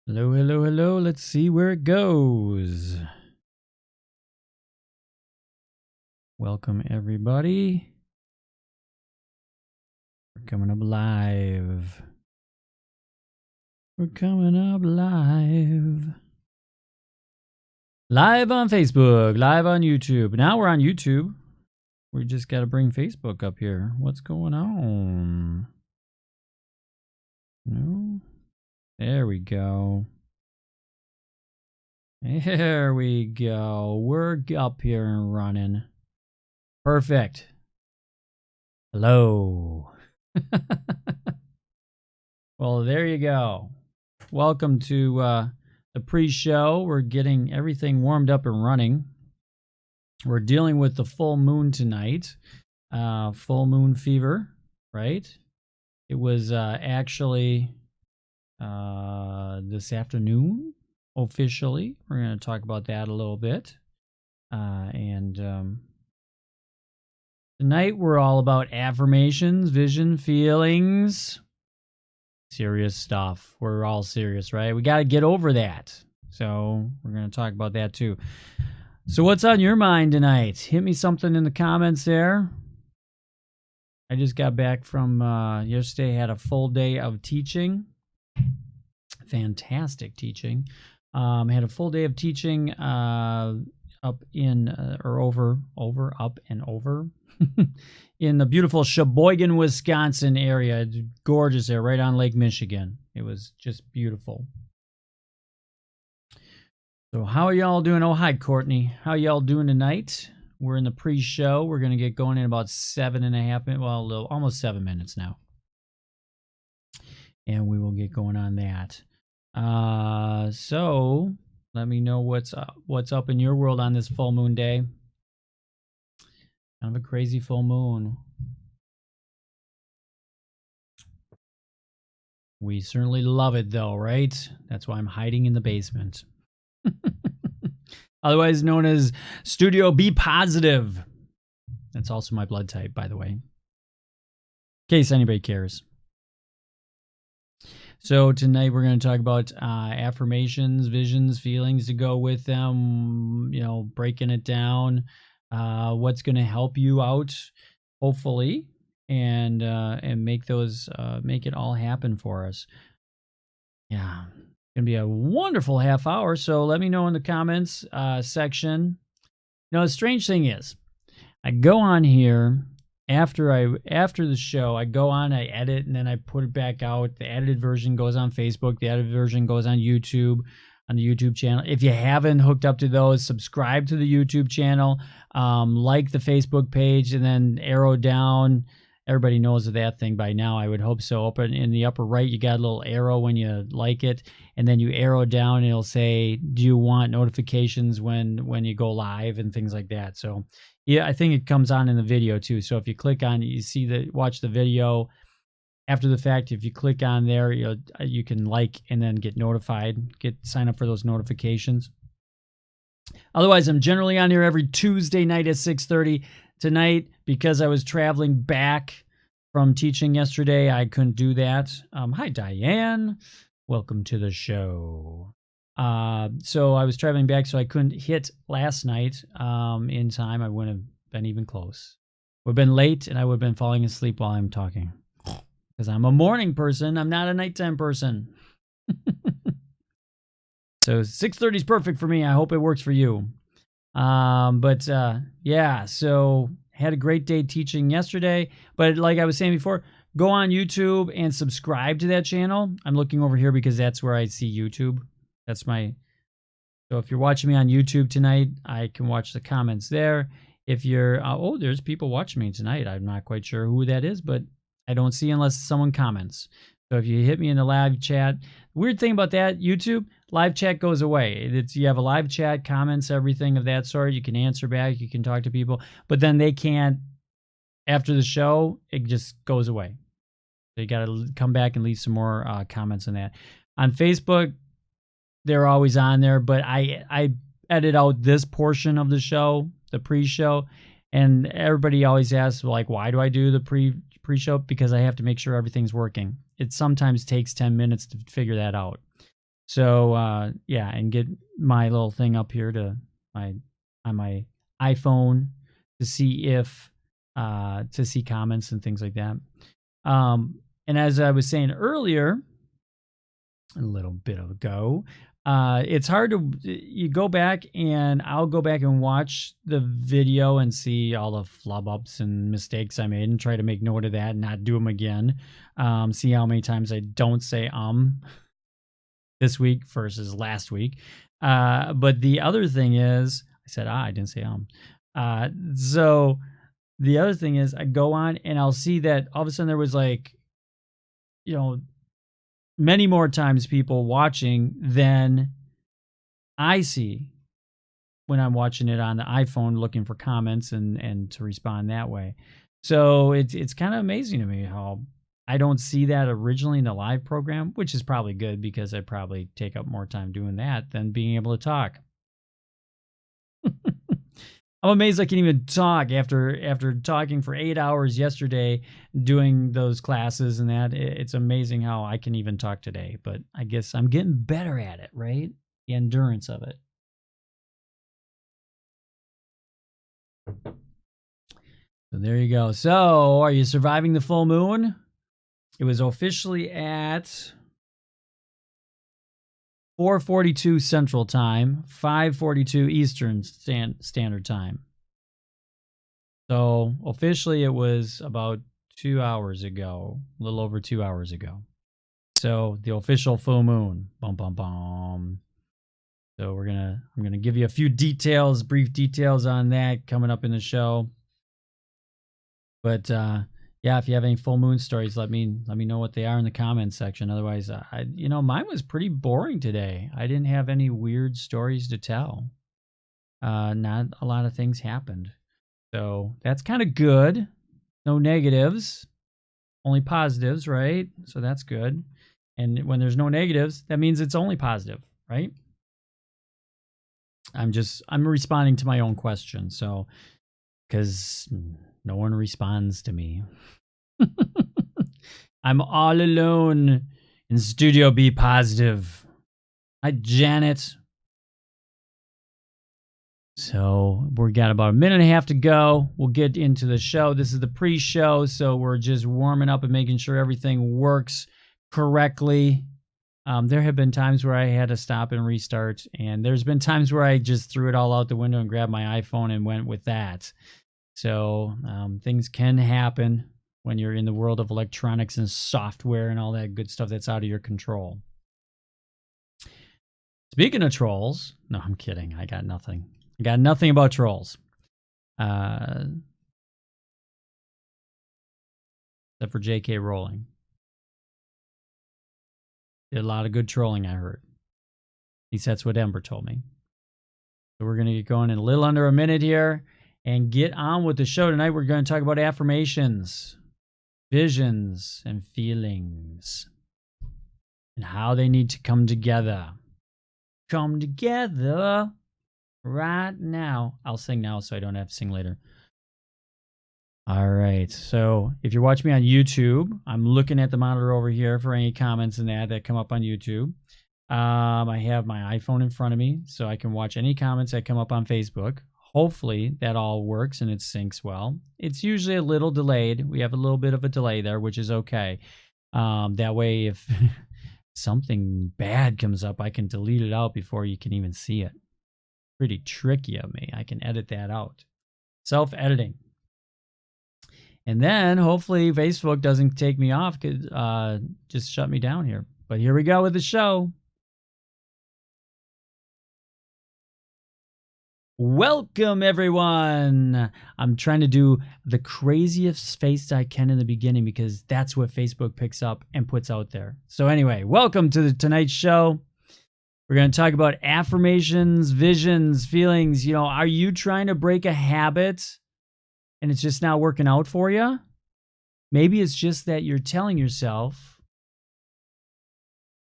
Hello, hello, hello. Let's see where it goes. Welcome, everybody. We're coming up live. We're coming up live. Live on Facebook, live on YouTube. Now we're on YouTube. We just got to bring Facebook up here. What's going on? No? There we go. There we go. We're up here and running. Perfect. Hello. Well, there you go. Welcome to the pre-show. We're getting everything warmed up and running. We're dealing with the full moon tonight. Full moon fever, right? It was actually this afternoon, officially. We're going to talk about that a little bit. Tonight we're all about affirmations, vision, feelings. Serious stuff. We're all serious, right? We got to get over that. So we're going to talk about that too. So what's on your mind tonight? Hit me something in the comments there. I just got back from yesterday. Had a full day of teaching. Fantastic teaching. Had a full day of teaching up in up and over in the beautiful Sheboygan, Wisconsin area. It's gorgeous there, right on Lake Michigan. It was just beautiful. So how are y'all doing? Oh, hi, Courtney. How y'all doing tonight? We're in the pre-show. We're going to get going in about 7.5 minutes. Well, almost 7 minutes now. And we will get going on that. So let me know what's up in your world on this full moon day. Kind of a crazy full moon. We certainly love it though, right? That's why I'm hiding in the basement. Otherwise known as Studio B Positive. That's also my blood type, by the way. In case anybody cares. So tonight we're going to talk about affirmations, visions, feelings to go with them, you know, breaking it down, what's going to help you out, hopefully, and make it all happen for us. Yeah, it's going to be a wonderful half hour. So let me know in the comments section. You know, the strange thing is, I go on here. After the show, I go on, I edit, and then I put it back out. The edited version goes on Facebook. The edited version goes on YouTube, on the YouTube channel. If you haven't hooked up to those, subscribe to the YouTube channel, like the Facebook page, and then arrow down. Everybody knows of that thing by now, I would hope so. Up in the upper right, you got a little arrow when you like it, and then you arrow down, and it'll say, do you want notifications when you go live and things like that. So yeah, I think it comes on in the video too. So if you click on, watch the video after the fact. If you click on there, you can like and then get notified, sign up for those notifications. Otherwise, I'm generally on here every Tuesday night at 6:30. Tonight, because I was traveling back from teaching yesterday, I couldn't do that. Hi, Diane. Welcome to the show. So I was traveling back, so I couldn't hit last night in time. I wouldn't have been even close. Would have been late, and I would have been falling asleep while I'm talking. Because I'm a morning person. I'm not a nighttime person. So 6:30 is perfect for me. I hope it works for you. Yeah, so had a great day teaching yesterday. But like I was saying before, go on YouTube and subscribe to that channel. I'm looking over here because that's where I see YouTube. So if you're watching me on YouTube tonight, I can watch the comments there. If you're, there's people watching me tonight. I'm not quite sure who that is, but I don't see unless someone comments. So if you hit me in the live chat, weird thing about that, YouTube, live chat goes away. You have a live chat, comments, everything of that sort. You can answer back, you can talk to people, but then they can't, after the show, it just goes away. So you got to come back and leave some more comments on that. On Facebook, they're always on there, but I edit out this portion of the show, the pre-show, and everybody always asks, like, why do I do the pre-show? Because I have to make sure everything's working. It sometimes takes 10 minutes to figure that out. So yeah, and get my little thing up here to my iPhone to see if to see comments and things like that. And as I was saying earlier, a little bit ago, it's hard to you go back, and I'll go back and watch the video and see all the flub ups and mistakes I made and try to make note of that and not do them again. See how many times I don't say this week versus last week. But the other thing is, I said I didn't say so the other thing is, I go on and I'll see that all of a sudden there was like, many more times people watching than I see when I'm watching it on the iPhone looking for comments and to respond that way. So it's kind of amazing to me how I don't see that originally in the live program, which is probably good because I probably take up more time doing that than being able to talk. I'm amazed I can even talk after talking for 8 hours yesterday, doing those classes and that. It's amazing how I can even talk today, but I guess I'm getting better at it, right? The endurance of it. So there you go. So are you surviving the full moon? It was officially at 4:42 Central Time, 5:42 Eastern Standard Time. So officially it was about 2 hours ago, a little over 2 hours ago. So the official full moon. Bum, bum, bum. So I'm gonna give you a few details, brief details on that coming up in the show. But yeah, if you have any full moon stories, let me know what they are in the comments section. Otherwise, mine was pretty boring today. I didn't have any weird stories to tell. Not a lot of things happened. So that's kind of good. No negatives, only positives, right? So that's good. And when there's no negatives, that means it's only positive, right? I'm responding to my own question. So, because no one responds to me. I'm all alone in Studio B Positive. Hi, Janet. So we got about a minute and a half to go. We'll get into the show. This is the pre-show, so we're just warming up and making sure everything works correctly. There have been times where I had to stop and restart, and there's been times where I just threw it all out the window and grabbed my iPhone and went with that. So things can happen when you're in the world of electronics and software and all that good stuff that's out of your control. Speaking of trolls, no, I'm kidding. I got nothing. I got nothing about trolls. Except for J.K. Rowling. Did a lot of good trolling, I heard. At least that's what Ember told me. So we're going to get going in a little under a minute here and get on with the show. Tonight we're going to talk about affirmations, visions, and feelings, and how they need to come together. Come together right now. I'll sing now so I don't have to sing later. All right. So if you're watching me on YouTube, I'm looking at the monitor over here for any comments and that come up on YouTube. I have my iPhone in front of me so I can watch any comments that come up on Facebook. Hopefully that all works and it syncs well. It's usually a little delayed. We have a little bit of a delay there, which is okay. That way, if something bad comes up, I can delete it out before you can even see it. Pretty tricky of me. I can edit that out. Self-editing. And then hopefully Facebook doesn't take me off, just shut me down here. But here we go with the show. Welcome, everyone. I'm trying to do the craziest face I can in the beginning because that's what Facebook picks up and puts out there. So anyway, welcome to tonight's show. We're going to talk about affirmations, visions, feelings. Are you trying to break a habit and it's just not working out for you? Maybe it's just that you're telling yourself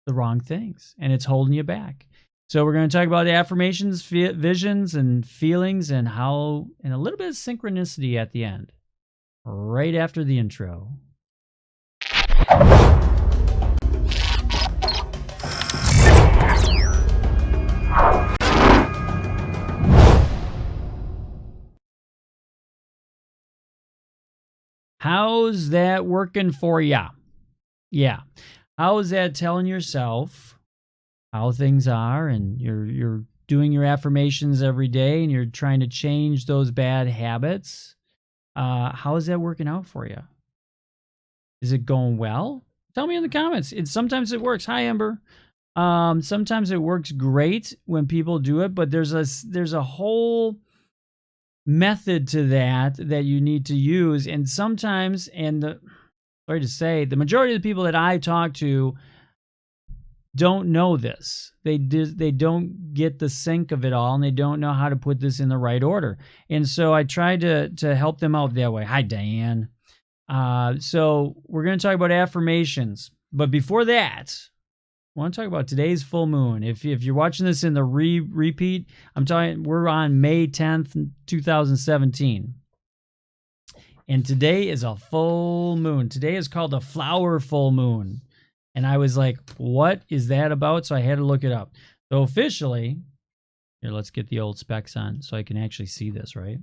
the wrong things and it's holding you back. So we're going to talk about affirmations, visions, and feelings, and a little bit of synchronicity at the end, right after the intro. How's that working for ya? Yeah. How is that telling yourself how things are, and you're doing your affirmations every day and you're trying to change those bad habits? How is that working out for you? Is it going well? Tell me in the comments. Sometimes it works. Hi, Ember. Sometimes it works great when people do it, but there's a whole method to that you need to use. And sometimes, sorry to say, the majority of the people that I talk to don't know this. They don't get the sync of it all, and they don't know how to put this in the right order. And so I try to help them out that way. Hi, Diane. So we're going to talk about affirmations. But before that, I want to talk about today's full moon. If you're watching this in the repeat, we're on May 10th, 2017. And today is a full moon. Today is called a flower full moon. And I was like, what is that about? So I had to look it up. So officially, here, let's get the old specs on so I can actually see this, right?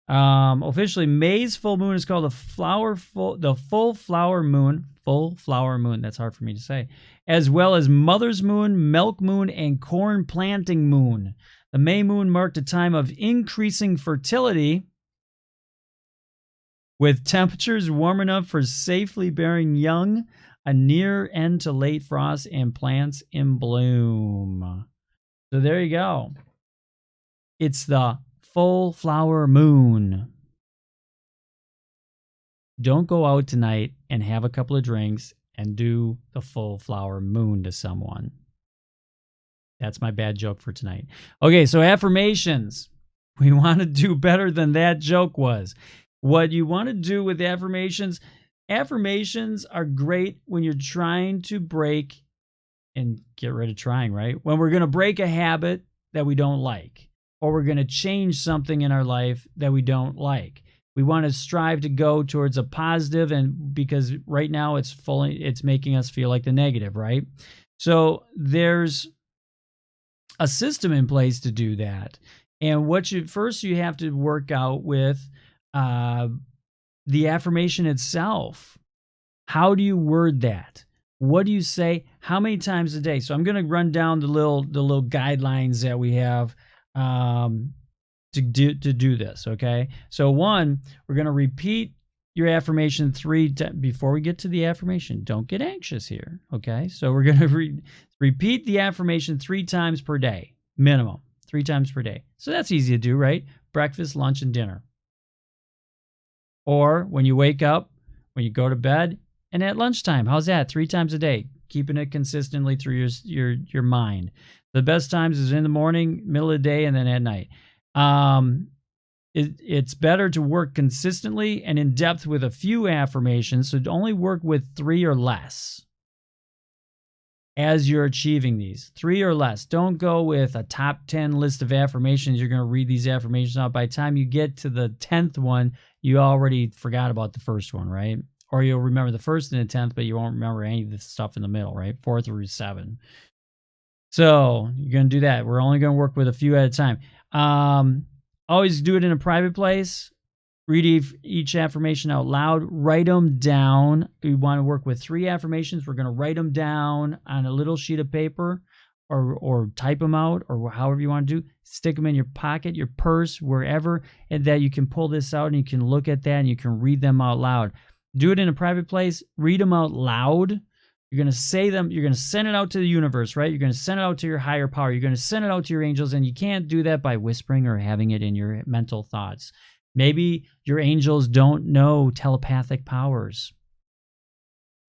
Officially, May's full moon is called the full flower moon. Full flower moon. That's hard for me to say. As well as Mother's Moon, Milk Moon, and Corn Planting Moon. The May moon marked a time of increasing fertility, with temperatures warm enough for safely bearing young, a near end to late frost, and plants in bloom. So there you go. It's the full flower moon. Don't go out tonight and have a couple of drinks and do the full flower moon to someone. That's my bad joke for tonight. Okay, so affirmations. We want to do better than that joke was. What you want to do with affirmations are great when you're trying to break, and get rid of trying, right? When we're going to break a habit that we don't like, or we're going to change something in our life that we don't like. We want to strive to go towards a positive, and because right now it's making us feel like the negative, right? So there's a system in place to do that. And first you have to work out with the affirmation itself. How do you word that? What do you say? How many times a day? So I'm going to run down the little guidelines that we have to do this, okay? So one, we're going to repeat your affirmation before we get to the affirmation. Don't get anxious here, okay? So we're going to repeat the affirmation 3 times per day, minimum, 3 times per day. So that's easy to do, right? Breakfast, lunch, and dinner. Or when you wake up, when you go to bed, and at lunchtime. How's that? 3 times a day, keeping it consistently through your mind. The best times is in the morning, middle of the day, and then at night. It's better to work consistently and in depth with a few affirmations, so only work with 3 or less as you're achieving these. 3 or less. Don't go with a top 10 list of affirmations. You're going to read these affirmations out. By the time you get to the 10th one, you already forgot about the first one, right? Or you'll remember the first and the 10th, but you won't remember any of the stuff in the middle, right? 4 through 7. So you're going to do that. We're only going to work with a few at a time. Always do it in a private place. Read each affirmation out loud. Write them down. We want to work with 3 affirmations. We're going to write them down on a little sheet of paper, or type them out, or however you want to do. Stick them in your pocket, your purse, wherever, and that you can pull this out and you can look at that and you can read them out loud. Do it in a private place. Read them out loud. You're going to say them. You're going to send it out to the universe, right? You're going to send it out to your higher power. You're going to send it out to your angels, and you can't do that by whispering or having it in your mental thoughts. Maybe your angels don't know telepathic powers.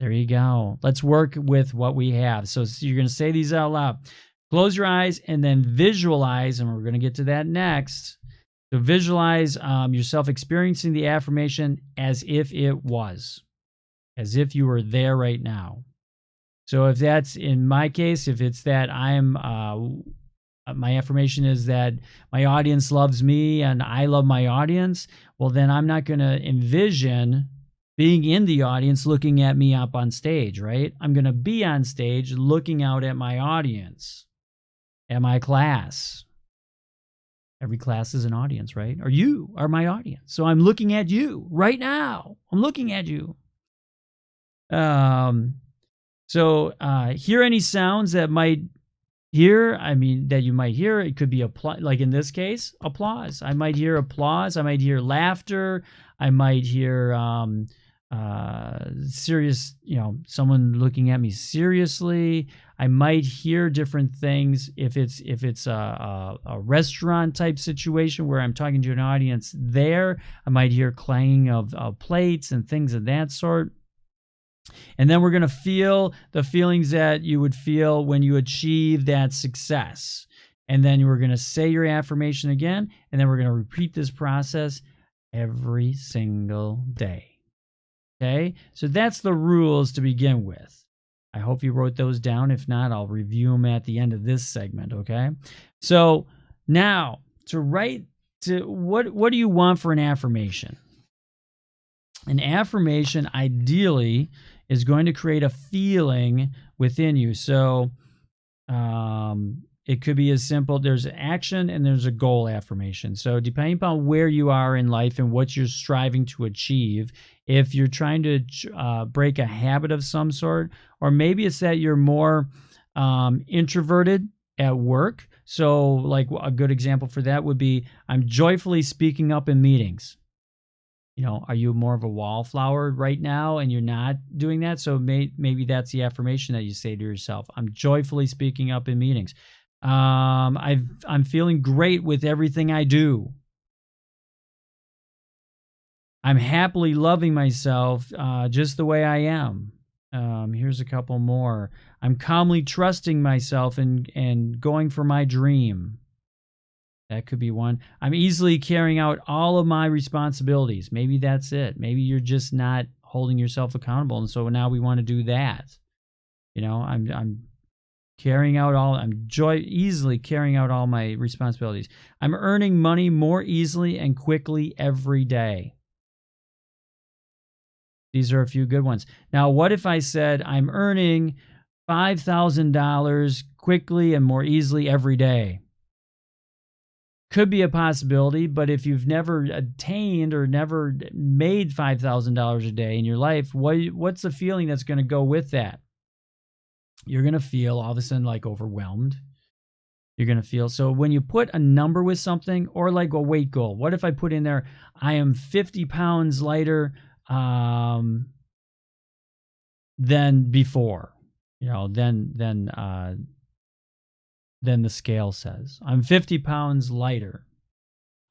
There you go. Let's work with what we have. So you're going to say these out loud. Close your eyes and then visualize, and we're going to get to that next. So visualize yourself experiencing the affirmation as if it was, as if you were there right now. So if that's, in my case, if it's that my affirmation is that my audience loves me and I love my audience, well, then I'm not going to envision being in the audience looking at me up on stage, right? I'm going to be on stage looking out at my audience, at my class, Every class is an audience, right? Or you are my audience. So I'm looking at you right now. I'm looking at you. So hear any sounds that might that you might hear. It could be like in this case, applause. I might hear applause. I might hear laughter. I might hear serious, someone looking at me seriously. I might hear different things if it's a restaurant type situation where I'm talking to an audience there. I might hear clanging of plates and things of that sort. And then we're going to feel the feelings that you would feel when you achieve that success. And then we're going to say your affirmation again, and then we're going to repeat this process every single day. Okay? So that's the rules to begin with. I hope you wrote those down. If not, I'll review them at the end of this segment, okay? So now, what do you want for an affirmation? An affirmation, ideally, is going to create a feeling within you. So it could be as simple, there's action and there's a goal affirmation. So depending upon where you are in life and what you're striving to achieve, if you're trying to break a habit of some sort, or maybe it's that you're more introverted at work. So like a good example for that would be, I'm joyfully speaking up in meetings. Are you more of a wallflower right now and you're not doing that? So maybe that's the affirmation that you say to yourself. I'm joyfully speaking up in meetings. I'm feeling great with everything I do. I'm happily loving myself just the way I am. Here's a couple more. I'm calmly trusting myself and going for my dream. That could be one. I'm easily carrying out all of my responsibilities. Maybe that's it. Maybe you're just not holding yourself accountable, and so now we want to do that. I'm carrying out easily carrying out all my responsibilities. I'm earning money more easily and quickly every day. These are a few good ones. Now, what if I said I'm earning $5,000 quickly and more easily every day? Could be a possibility, but if you've never attained or never made $5,000 a day in your life, what's the feeling that's going to go with that? You're going to feel all of a sudden like overwhelmed. You're going to feel, so when you put a number with something, or like a weight goal, what if I put in there, I am 50 pounds lighter than before, than the scale says. I'm 50 pounds lighter.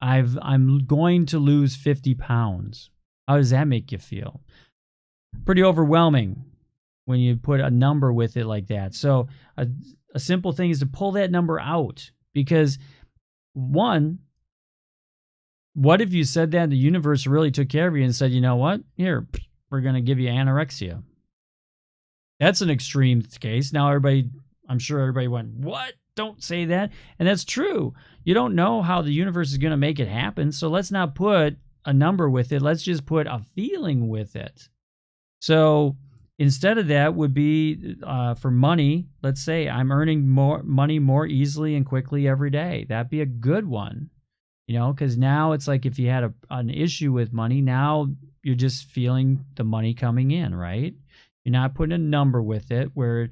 I'm going to lose 50 pounds. How does that make you feel? Pretty overwhelming when you put a number with it like that. So a simple thing is to pull that number out, because one, what if you said that and the universe really took care of you and said, you know what? Here, we're going to give you anorexia. That's an extreme case. Now I'm sure everybody went, what? Don't say that. And that's true. You don't know how the universe is going to make it happen. So let's not put a number with it. Let's just put a feeling with it. So instead of that would be for money. Let's say I'm earning more money more easily and quickly every day. That'd be a good one, because now it's like if you had an issue with money, now you're just feeling the money coming in, right? You're not putting a number with it, where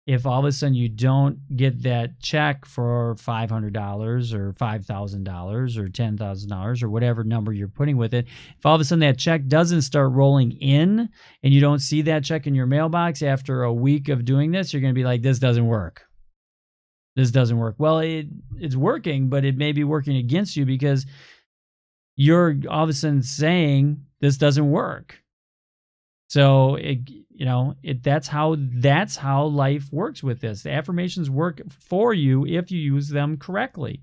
if all of a sudden you don't get that check for $500 or $5,000 or $10,000 or whatever number you're putting with it, if all of a sudden that check doesn't start rolling in and you don't see that check in your mailbox after a week of doing this, you're going to be like, this doesn't work. This doesn't work. Well, it's working, but it may be working against you because you're all of a sudden saying this doesn't work. So that's how life works with this. The affirmations work for you if you use them correctly.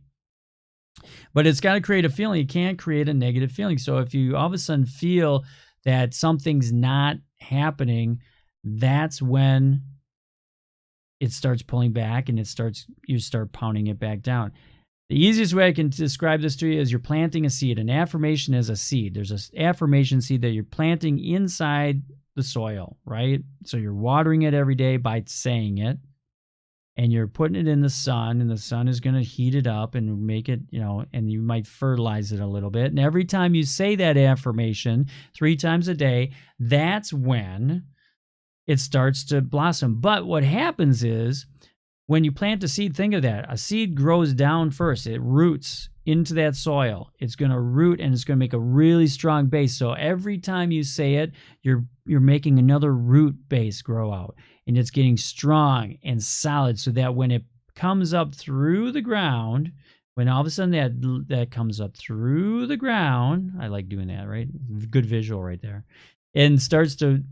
But it's got to create a feeling. It can't create a negative feeling. So if you all of a sudden feel that something's not happening, that's when it starts pulling back and you start pounding it back down. The easiest way I can describe this to you is you're planting a seed. An affirmation is a seed. There's an affirmation seed that you're planting inside the soil, right? So you're watering it every day by saying it. and you're putting it in the sun, and the sun is going to heat it up and make it, and you might fertilize it a little bit. And every time you say that affirmation 3 times a day, that's when it starts to blossom. But what happens is, when you plant a seed, think of that. A seed grows down first. It roots into that soil. It's going to root, and it's going to make a really strong base. So every time you say it, you're making another root base grow out, and it's getting strong and solid, so that when it comes up through the ground, when all of a sudden that comes up through the ground, I like doing that, right? Good visual right there. And starts to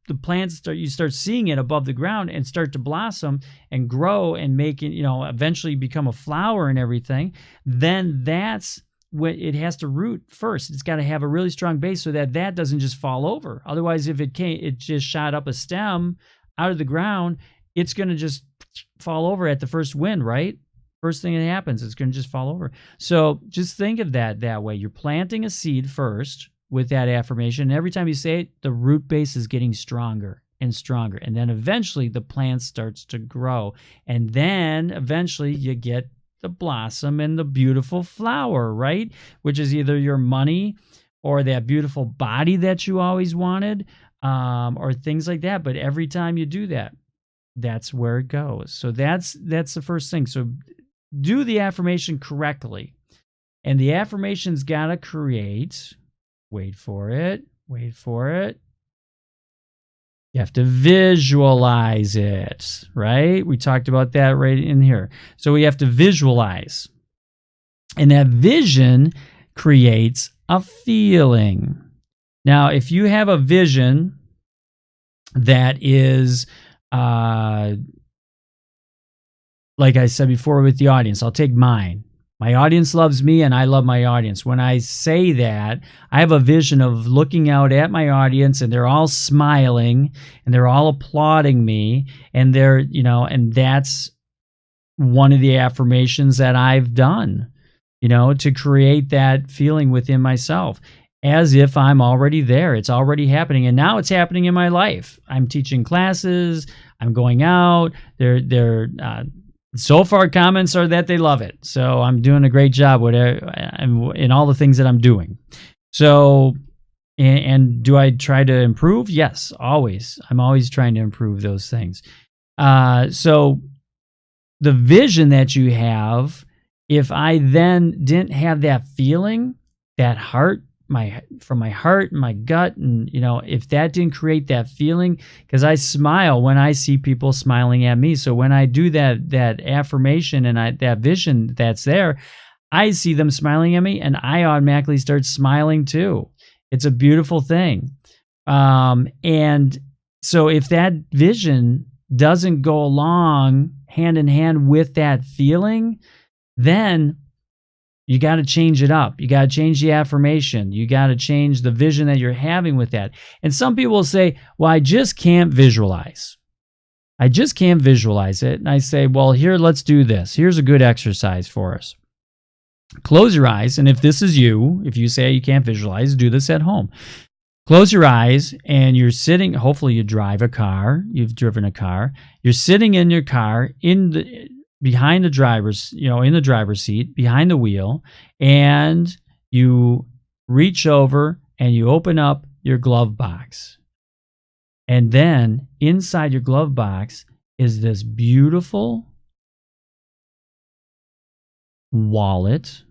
the plants you start seeing it above the ground and start to blossom and grow and make it, eventually become a flower and everything. Then that's when it has to root first. It's got to have a really strong base so that doesn't just fall over. Otherwise, if it just shot up a stem out of the ground, it's going to just fall over at the first wind, right? First thing that happens, it's going to just fall over. So just think of that way. You're planting a seed first with that affirmation. And every time you say it, the root base is getting stronger and stronger. And then eventually the plant starts to grow. And then eventually you get the blossom and the beautiful flower, right? Which is either your money or that beautiful body that you always wanted, or things like that. But every time you do that, that's where it goes. So that's the first thing. So do the affirmation correctly. And the affirmation's got to create... Wait for it. You have to visualize it, right? We talked about that right in here. So we have to visualize. And that vision creates a feeling. Now, if you have a vision that is, like I said before with the audience, I'll take mine. My audience loves me, and I love my audience. When I say that, I have a vision of looking out at my audience, and they're all smiling, and they're all applauding me, and and that's one of the affirmations that I've done, to create that feeling within myself, as if I'm already there. It's already happening, and now it's happening in my life. I'm teaching classes. I'm going out. So far, comments are that they love it. So I'm doing a great job in all the things that I'm doing. So, and do I try to improve? Yes, always. I'm always trying to improve those things. So the vision that you have, if I then didn't have that feeling, that from my heart and my gut, and if that didn't create that feeling, because I smile when I see people smiling at me. So when I do that affirmation and that vision that's there, I see them smiling at me, and I automatically start smiling too. It's a beautiful thing. And so if that vision doesn't go along hand in hand with that feeling, then you got to change it up. You got to change the affirmation. You got to change the vision that you're having with that. And some people will say, well, I just can't visualize. I just can't visualize it. And I say, well, here, let's do this. Here's a good exercise for us. Close your eyes. And if this is you, if you say you can't visualize, do this at home. Close your eyes, and you're sitting, hopefully you drive a car. You've driven a car. You're sitting in your car behind the driver's, in the driver's seat, behind the wheel, and you reach over and you open up your glove box. And then inside your glove box is this beautiful wallet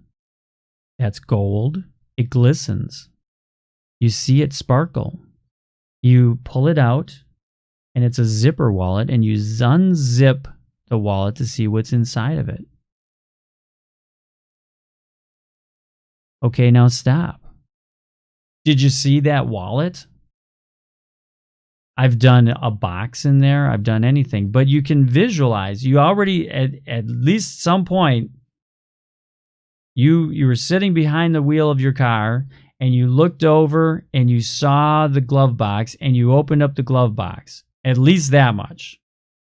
that's gold. It glistens. You see it sparkle. You pull it out, and it's a zipper wallet, and you unzip the wallet to see what's inside of it. Okay, now stop. Did you see that wallet? I've done a box in there. I've done anything, but you can visualize. You already, at least some point, you were sitting behind the wheel of your car, and you looked over and you saw the glove box, and you opened up the glove box. At least that much.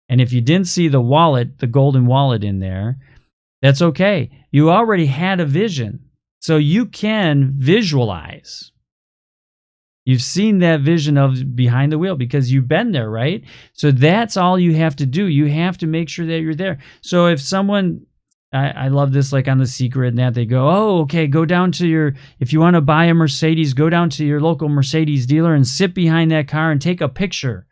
And if you didn't see the wallet, the golden wallet in there, that's okay. You already had a vision. So you can visualize. You've seen that vision of behind the wheel because you've been there, right? So that's all you have to do. You have to make sure that you're there. So if someone, I love this, like on The Secret and that, they go, oh, okay, go down to if you want to buy a Mercedes, go down to your local Mercedes dealer and sit behind that car and take a picture,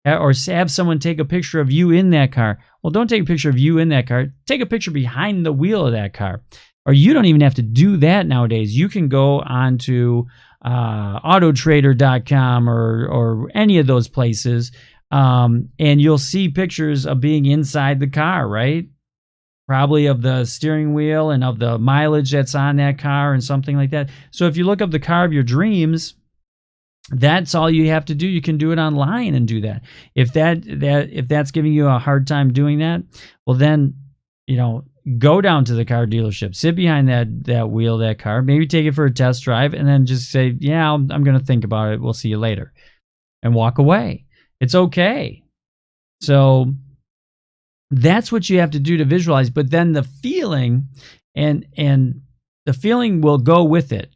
or have someone take a picture of you in that car. Well, don't take a picture of you in that car. Take a picture behind the wheel of that car. Or you don't even have to do that nowadays. You can go onto autotrader.com or any of those places, and you'll see pictures of being inside the car, right? Probably of the steering wheel and of the mileage that's on that car and something like that. So if you look up the car of your dreams, that's all you have to do. You can do it online and do that. If that's giving you a hard time doing that, well then, go down to the car dealership, sit behind that wheel of that car, maybe take it for a test drive, and then just say, yeah, I'm going to think about it. We'll see you later, and walk away. It's okay. So that's what you have to do to visualize. But then the feeling and the feeling will go with it.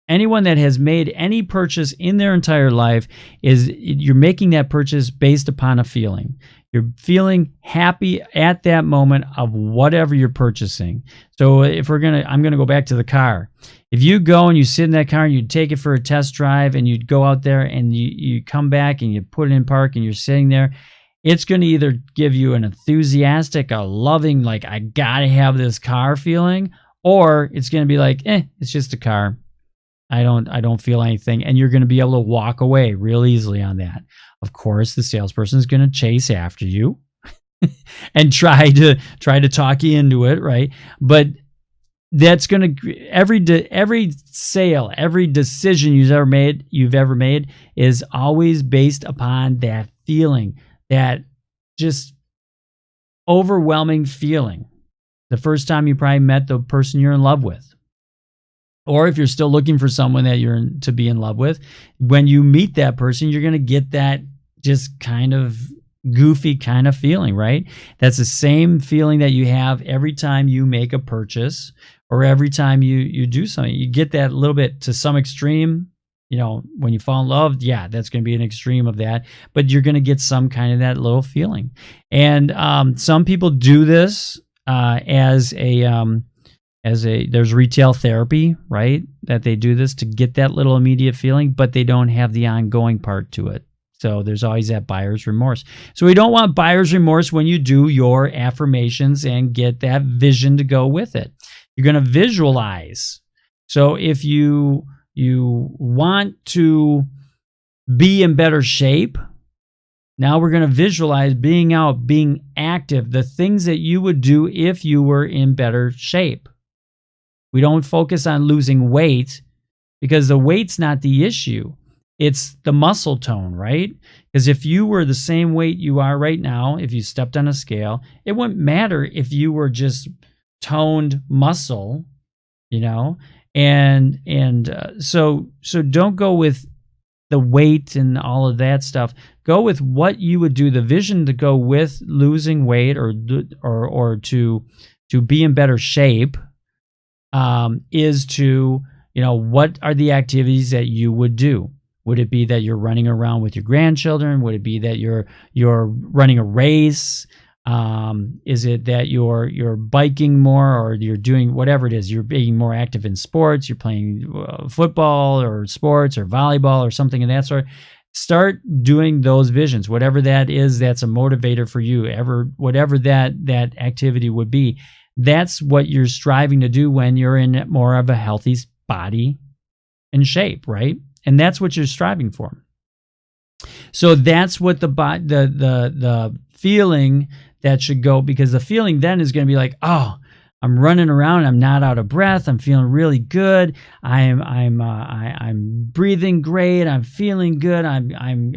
Anyone that has made any purchase in their entire life, you're making that purchase based upon a feeling. You're feeling happy at that moment of whatever you're purchasing. So I'm going to go back to the car. If you go and you sit in that car and you take it for a test drive and you'd go out there and you come back and you put it in park and you're sitting there, it's going to either give you an enthusiastic, a loving, like, I got to have this car feeling, or it's going to be like, it's just a car. I don't feel anything. And you're going to be able to walk away real easily on that. Of course, the salesperson is going to chase after you and try to talk you into it, right? But that's going to, every sale, every decision you've ever made is always based upon that feeling, that just overwhelming feeling. The first time you probably met the person you're in love with. Or if you're still looking for someone that you're to be in love with, when you meet that person, you're going to get that just kind of goofy kind of feeling, right? That's the same feeling that you have every time you make a purchase or every time you do something. You get that a little bit to some extreme. When you fall in love, yeah, that's going to be an extreme of that, but you're going to get some kind of that little feeling. And some people do this as there's retail therapy, right? That they do this to get that little immediate feeling, but they don't have the ongoing part to it. So there's always that buyer's remorse. So we don't want buyer's remorse when you do your affirmations and get that vision to go with it. You're going to visualize. So if you want to be in better shape, now we're going to visualize being out, being active, the things that you would do if you were in better shape. We don't focus on losing weight because the weight's not the issue. It's the muscle tone, right? Because if you were the same weight you are right now, if you stepped on a scale, it wouldn't matter if you were just toned muscle, and so don't go with the weight and all of that stuff. Go with what you would do, the vision to go with losing weight or to be in better shape. Is to, what are the activities that you would do? Would it be that you're running around with your grandchildren? Would it be that you're running a race? Is it that you're biking more, or you're doing whatever it is? You're being more active in sports. You're playing football or sports or volleyball or something of that sort. Start doing those visions, whatever that is. That's a motivator for you. Whatever that activity would be. That's what you're striving to do when you're in more of a healthy body and shape, right? And that's what you're striving for. So that's what the feeling that should go, because the feeling then is going to be like, oh, I'm running around, I'm not out of breath, I'm feeling really good, I'm breathing great, I'm feeling good, I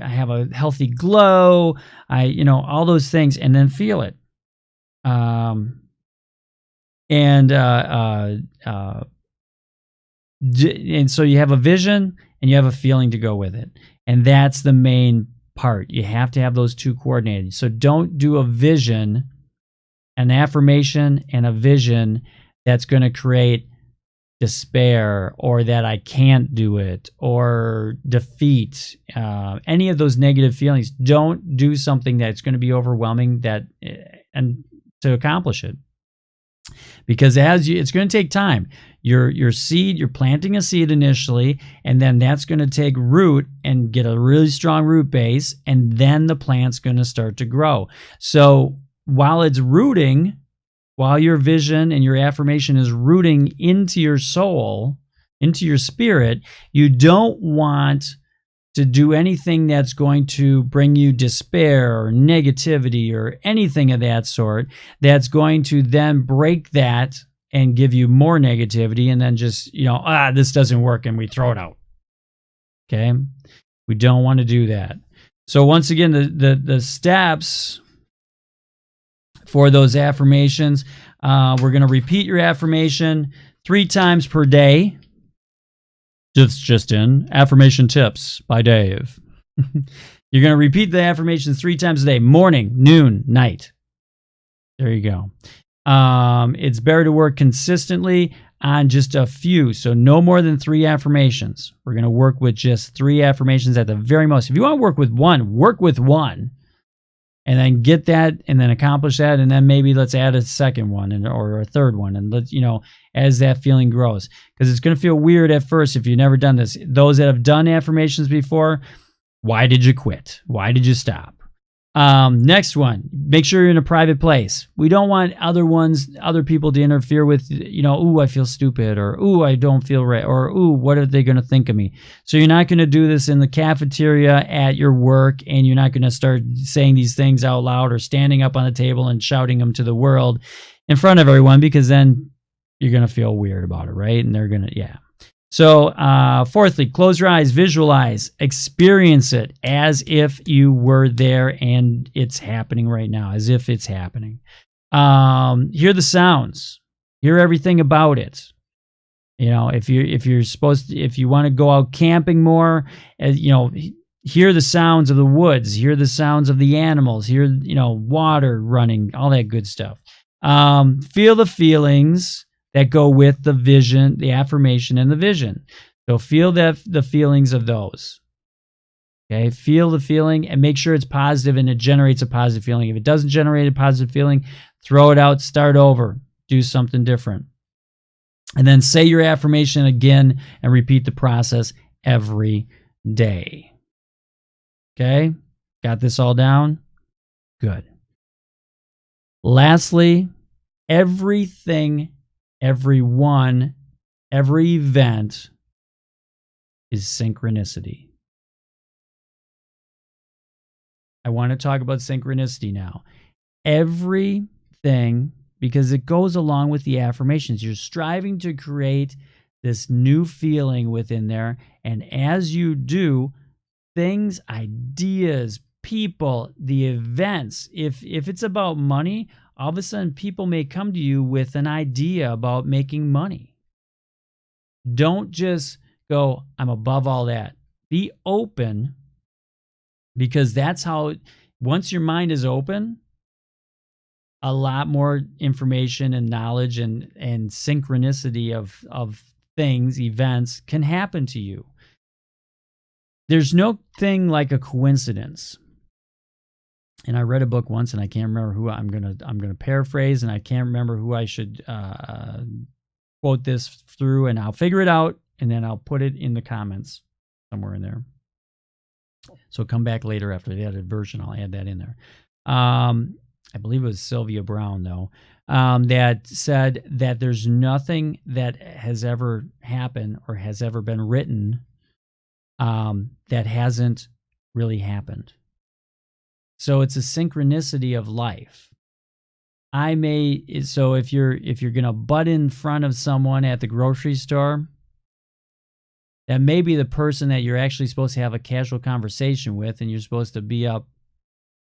have a healthy glow, all those things, and then feel it. And so you have a vision and you have a feeling to go with it. And that's the main part. You have to have those two coordinated. So don't do a vision, an affirmation and a vision that's going to create despair, or that I can't do it, or defeat, any of those negative feelings, don't do something that's going to be overwhelming and to accomplish it. Because it's going to take time. Your seed, you're planting a seed initially, and then that's going to take root and get a really strong root base, and then the plant's going to start to grow. So while it's rooting, while your vision and your affirmation is rooting into your soul, into your spirit, you don't want to do anything that's going to bring you despair or negativity or anything of that sort, that's going to then break that and give you more negativity, and then just, this doesn't work, and we throw it out. Okay? We don't want to do that. So once again, the steps for those affirmations, we're going to repeat your affirmation 3 times per day. Just in Affirmation Tips by Dave. You're going to repeat the affirmations 3 times a day: morning, noon, night. There you go. It's better to work consistently on just a few, so no more than 3 affirmations. We're going to work with just 3 affirmations at the very most. If you want to work with one, and then get that, and then accomplish that, and then maybe let's add a second one or a third one, and let's, as that feeling grows, because it's going to feel weird at first if you've never done this. Those that have done affirmations before, why did you quit? Why did you stop? Next one, make sure you're in a private place. We don't want other people to interfere with, ooh, I feel stupid, or ooh, I don't feel right, or ooh, what are they going to think of me? So you're not going to do this in the cafeteria at your work, and you're not going to start saying these things out loud or standing up on the table and shouting them to the world in front of everyone, because then you're going to feel weird about it, right? And they're going to, yeah. So, fourthly, close your eyes, visualize, experience it as if you were there and it's happening right now, as if it's happening. Hear the sounds, hear everything about it. If you want to go out camping more, hear the sounds of the woods, hear the sounds of the animals, hear, water running, all that good stuff. Feel the feelings that go with the vision, the affirmation, and the vision. So feel the feelings of those. Okay, feel the feeling and make sure it's positive and it generates a positive feeling. If it doesn't generate a positive feeling, throw it out, start over, do something different. And then say your affirmation again and repeat the process every day. Okay, got this all down? Good. Lastly, everything, everyone, every event is synchronicity. I want to talk about synchronicity now. Everything, because it goes along with the affirmations. You're striving to create this new feeling within there, and as you do, things, ideas, people, the events, if it's about money, all of a sudden people may come to you with an idea about making money. Don't just go, I'm above all that. Be open, because that's how, once your mind is open, a lot more information and knowledge and synchronicity of things, events can happen to you. There's no thing like a coincidence. And I read a book once, and I can't remember who. I'm gonna paraphrase, and I can't remember who I should quote this through, and I'll figure it out, and then I'll put it in the comments somewhere in there. So come back later after the edited version. I'll add that in there. I believe it was Sylvia Brown, though, that said that there's nothing that has ever happened or has ever been written that hasn't really happened. So it's a synchronicity of life. So if you're going to butt in front of someone at the grocery store, that may be the person that you're actually supposed to have a casual conversation with, and you're supposed to be up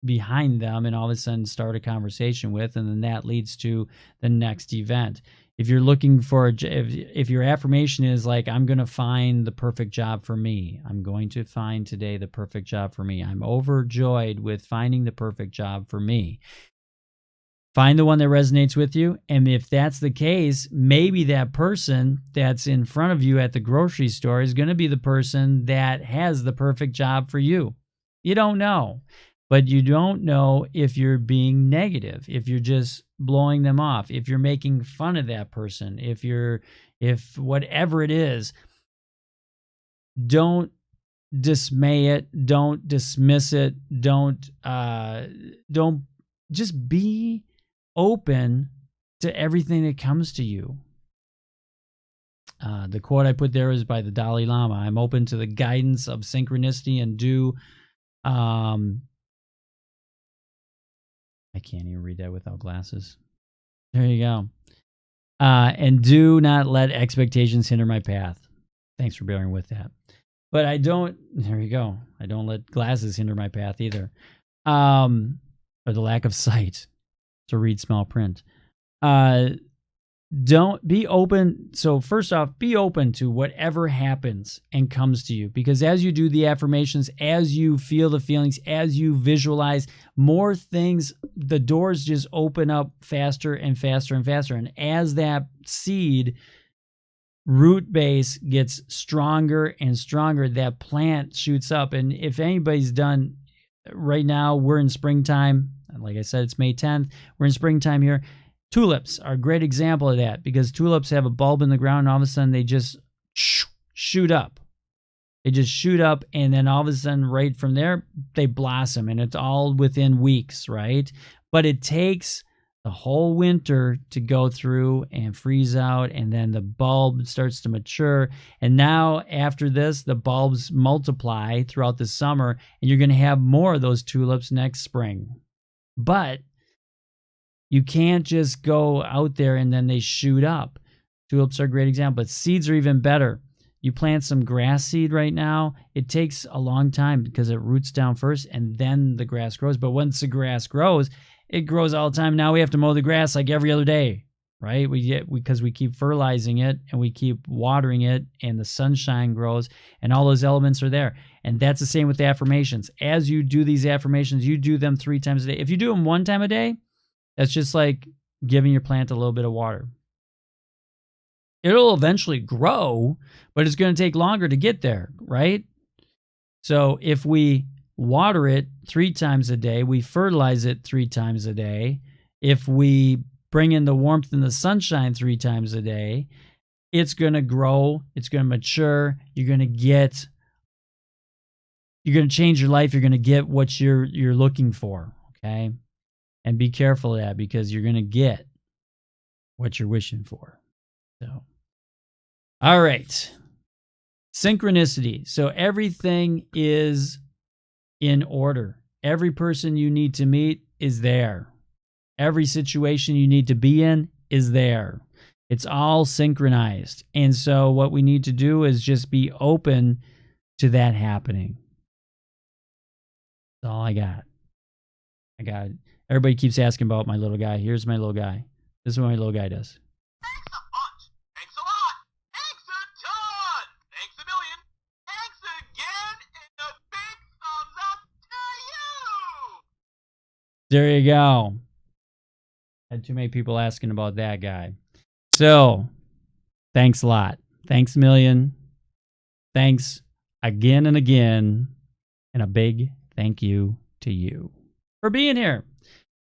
behind them and all of a sudden start a conversation with, and then that leads to the next event. If you're looking for, if your affirmation is like, I'm going to find the perfect job for me. I'm going to find today the perfect job for me. I'm overjoyed with finding the perfect job for me. Find the one that resonates with you. And if that's the case, maybe that person that's in front of you at the grocery store is going to be the person that has the perfect job for you. You don't know. But you don't know if you're being negative, if you're just blowing them off, if you're making fun of that person, if whatever it is. Don't dismay it. Don't dismiss it. Don't just be open to everything that comes to you. The quote I put there is by the Dalai Lama. I'm open to the guidance of synchronicity and I can't even read that without glasses. There you go. And do not let expectations hinder my path. Thanks for bearing with that. But there you go. I don't let glasses hinder my path either. Or the lack of sight to read small print. Don't be open. So first off, be open to whatever happens and comes to you, because as you do the affirmations, as you feel the feelings, as you visualize more things, the doors just open up faster and faster and faster. And as that seed root base gets stronger and stronger, that plant shoots up. And if anybody's done, right now we're in springtime. Like I said, it's May 10th. We're in springtime here. Tulips are a great example of that, because tulips have a bulb in the ground and all of a sudden they just shoot up. They just shoot up, and then all of a sudden right from there they blossom, and it's all within weeks, right? But it takes the whole winter to go through and freeze out, and then the bulb starts to mature. And now after this, the bulbs multiply throughout the summer, and you're going to have more of those tulips next spring. But you can't just go out there and then they shoot up. Tulips are a great example, but seeds are even better. You plant some grass seed right now, it takes a long time because it roots down first and then the grass grows. But once the grass grows, it grows all the time. Now we have to mow the grass like every other day, right? Because we keep fertilizing it and we keep watering it, and the sunshine grows and all those elements are there. And that's the same with the affirmations. As you do these affirmations, you do them 3 times a day. If you do them 1 time a day, that's just like giving your plant a little bit of water. It'll eventually grow, but it's going to take longer to get there, right? So if we water it 3 times a day, we fertilize it 3 times a day, if we bring in the warmth and the sunshine 3 times a day, it's going to grow, it's going to mature, you're going to change your life, you're going to get what you're looking for, okay? And be careful of that, because you're going to get what you're wishing for. So, all right. Synchronicity. So everything is in order. Every person you need to meet is there. Every situation you need to be in is there. It's all synchronized. And so what we need to do is just be open to that happening. That's all I got. Everybody keeps asking about my little guy. Here's my little guy. This is what my little guy does. Thanks a bunch. Thanks a lot. Thanks a ton. Thanks a million. Thanks again. And a big thumbs up to you. There you go. Had too many people asking about that guy. So, thanks a lot. Thanks a million. Thanks again and again. And a big thank you to you for being here.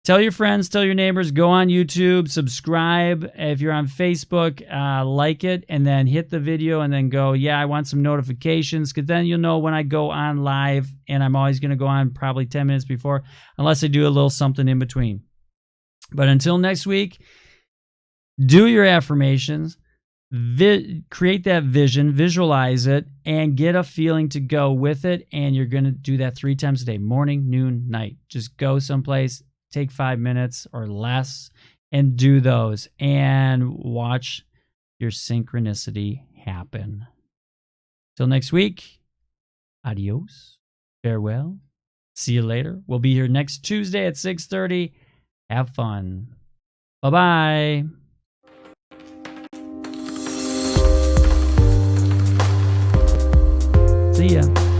Tell your friends, tell your neighbors, go on YouTube, subscribe. If you're on Facebook, like it, and then hit the video and then go, yeah, I want some notifications, because then you'll know when I go on live, and I'm always going to go on probably 10 minutes before, unless I do a little something in between. But until next week, do your affirmations, create that vision, visualize it, and get a feeling to go with it, and you're going to do that 3 times a day, morning, noon, night. Just go someplace. Take 5 minutes or less and do those, and watch your synchronicity happen. Till next week, adios, farewell, see you later. We'll be here next Tuesday at 6:30. Have fun. Bye-bye. See ya.